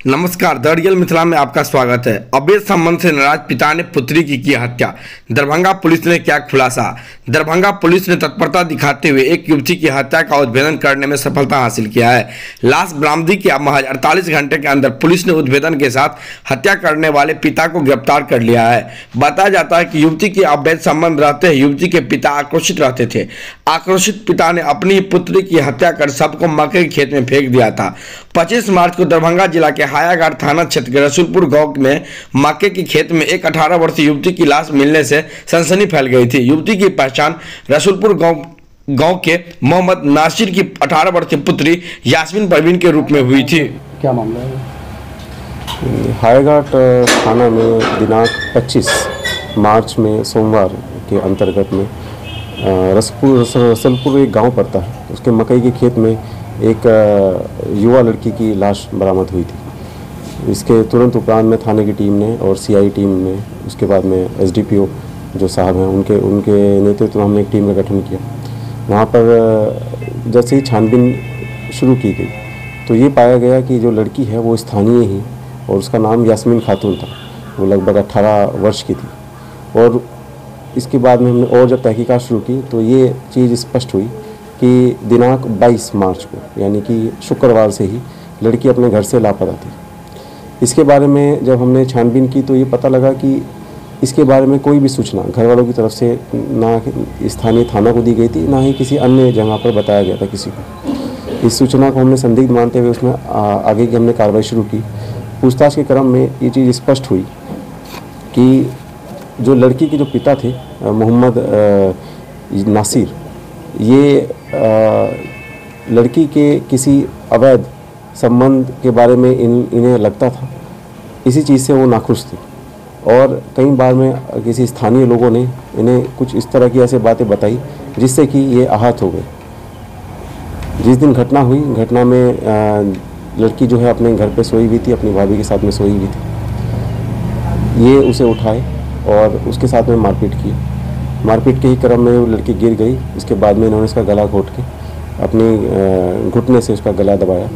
नमस्कार, the real Mithila में आपका स्वागत है। अवैध संबंध से नाराज पिता ने पुत्री की हत्या। दरभंगा पुलिस ने किया खुलासा। दरभंगा पुलिस ने तत्परता दिखाते हुए एक युवती की हत्या का उद्भेदन करने में सफलता हासिल किया है। लाश बरामदी के महज 48 घंटे के अंदर पुलिस ने उद्भेदन के साथ हत्या करने वाले पिता को गिरफ्तार कर लिया है। बताया जाता है कि युवती के अवैध संबंध रहते हुए युवती के पिता आक्रोशित रहते थे। आक्रोशित पिता ने अपनी पुत्री की हत्या कर सबको मक्के के खेत में फेंक दिया था। 25 मार्च को दरभंगा जिला के हायाघाट थाना क्षेत्र के रसूलपुर गांव में मक्के की खेत में एक 18 वर्षीय युवती की लाश मिलने से सनसनी फैल गई थी। युवती की पहचान रसूलपुर गांव के मोहम्मद नासिर की 18 वर्षीय पुत्री यास्मीन परवीन के रूप में हुई थी। क्या मामला है? हायाघाट थाना में दिनांक 25 मार्च में सोमवार के अंतर्गत में रसूलपुर एक गांव पड़ता है, उसके मकई के खेत में एक युवा लड़की की लाश बरामद हुई थी। इसके तुरंत उपरांत में थाने की टीम ने और सीआई टीम ने, उसके बाद में एसडीपीओ जो साहब हैं उनके नेतृत्व में हमने एक टीम का गठन किया। वहाँ पर जैसे ही छानबीन शुरू की गई तो ये पाया गया कि जो लड़की है वो स्थानीय ही, और उसका नाम यास्मीन खातून था। वो लगभग 18 वर्ष की थी। और इसके बाद में हमने और जब तहकीकात शुरू की तो ये चीज़ स्पष्ट हुई कि दिनांक 22 मार्च को, यानी कि शुक्रवार से ही लड़की अपने घर से लापता थी। इसके बारे में जब हमने छानबीन की तो ये पता लगा कि इसके बारे में कोई भी सूचना घर वालों की तरफ से ना स्थानीय थाना को दी गई थी, ना ही किसी अन्य जगह पर बताया गया था किसी को। इस सूचना को हमने संदिग्ध मानते हुए उसमें आगे की हमने कार्रवाई शुरू की। पूछताछ के क्रम में ये चीज़ स्पष्ट हुई कि जो लड़की के जो पिता थे मोहम्मद नासिर, ये लड़की के किसी अवैध संबंध के बारे में इन्हें लगता था। इसी चीज़ से वो नाखुश थे और कई बार में किसी स्थानीय लोगों ने इन्हें कुछ इस तरह की ऐसे बातें बताई जिससे कि ये आहत हो गए। जिस दिन घटना हुई, घटना में लड़की जो है अपने घर पे सोई हुई थी, अपनी भाभी के साथ में सोई हुई थी। ये उसे उठाए और उसके साथ में मारपीट की। मारपीट के ही क्रम में वो लड़की गिर गई। इसके बाद में इन्होंने इसका गला घोट के अपनी घुटने से उसका गला दबाया।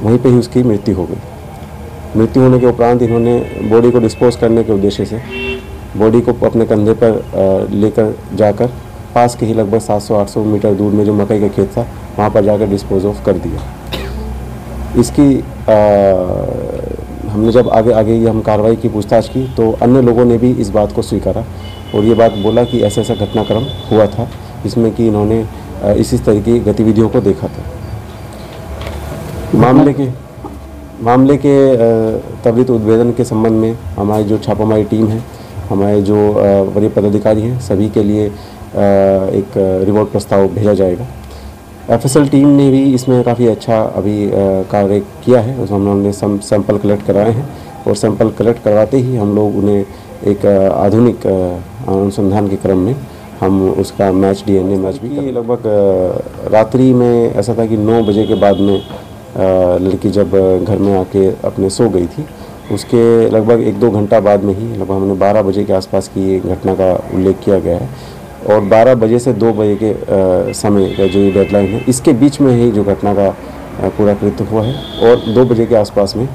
वहीं पे ही उसकी मृत्यु हो गई। मृत्यु होने के उपरांत इन्होंने बॉडी को डिस्पोज करने के उद्देश्य से बॉडी को अपने कंधे पर लेकर जाकर पास के ही लगभग 700-800 मीटर दूर में जो मकई का खेत था वहाँ पर जाकर डिस्पोज ऑफ कर दिया। इसकी हमने जब आगे हम कार्रवाई की, पूछताछ की तो अन्य लोगों ने भी इस बात को स्वीकारा और ये बात बोला कि ऐसा घटनाक्रम हुआ था जिसमें कि इन्होंने इसी तरह की गतिविधियों को देखा था। मामले के त्वरित उद्भेदन के संबंध में हमारी जो छापामारी टीम है, हमारे जो वरीय पदाधिकारी हैं, सभी के लिए एक रिपोर्ट प्रस्ताव भेजा जाएगा। एफएसएल टीम ने भी इसमें काफ़ी अच्छा अभी कार्य किया है। उसमें हमने सैंपल कलेक्ट कराए हैं और सैंपल कलेक्ट करवाते ही हम लोग उन्हें एक आधुनिक अनुसंधान के क्रम में हम उसका डीएनए मैच भी लगभग रात्रि में ऐसा था कि 9 बजे के बाद में लड़की जब घर में आके अपने सो गई थी, उसके लगभग 1-2 घंटा बाद में ही लगभग हमने 12 बजे के आसपास की घटना का उल्लेख किया गया है। और 12 बजे से 2 बजे के समय का जो डेडलाइन है, इसके बीच में ही जो घटना का पूरा कृत्य हुआ है। और 2 बजे के आसपास में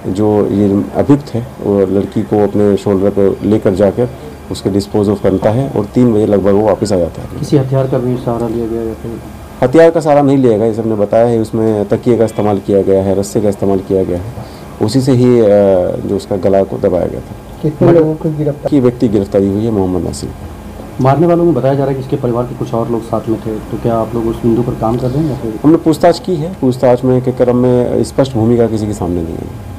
जो ये अभियुक्त है वो लड़की को अपने शोल्डर पर लेकर जाकर उसके डिस्पोज ऑफ करता है और 3 बजे लगभग वो वापस आ जाता है। किसी हथियार का भी सहारा लिया गया या फिर? हथियार का सहारा नहीं लिया गया, ये सबने बताया है। उसमें तकिए का इस्तेमाल किया गया है, रस्से का इस्तेमाल किया गया है, उसी से ही जो उसका गला को दबाया गया था। कितने लोगों को गिरफ्तार? व्यक्ति गिरफ्तारी हुई है मोहम्मद नासिर। मारने वालों में बताया जा रहा है कि इसके परिवार के कुछ और लोग साथ में थे, तो क्या आप लोग उस बिंदु पर काम कर रहे हैं या फिर? हमने पूछताछ की है। पूछताछ में के क्रम में स्पष्ट भूमिका किसी के सामने नहीं है।